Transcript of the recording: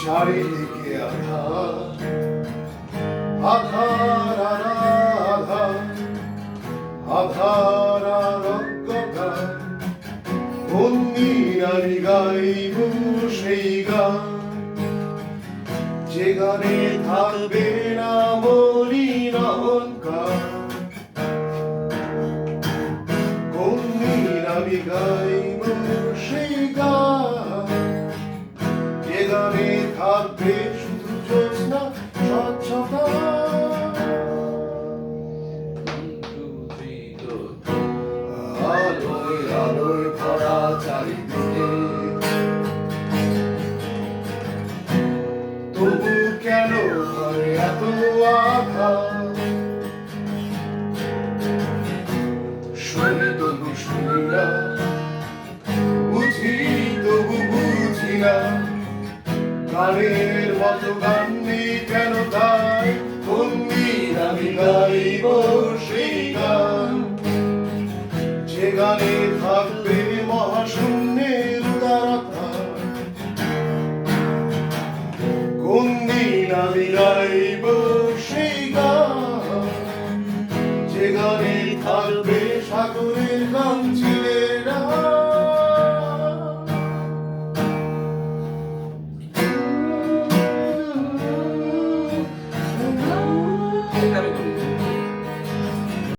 চারিদিকে আধার আধার আধার আধার অজ্ঞতা কোন দিন আমি গাইব সেই গান যে গানে থাকবে না মলিন অহংকার কোন দিন আমি গাইব সেই গান যে গানে থাকবে শুধু জ্যোৎস্না স্বচ্ছতা আলোয় আলোয় ভরা চারিদিকে তবু কেন হয় এত আঘাত শুনি তবু শুনি না বুঝি তবু বুঝি না গানের মতো গান নেই কেন তাই কোন দিন আমি গাইব সেই গান যে গানে থাকবে মহাশূন্যের উদারতা কোন দিন আমি গাইব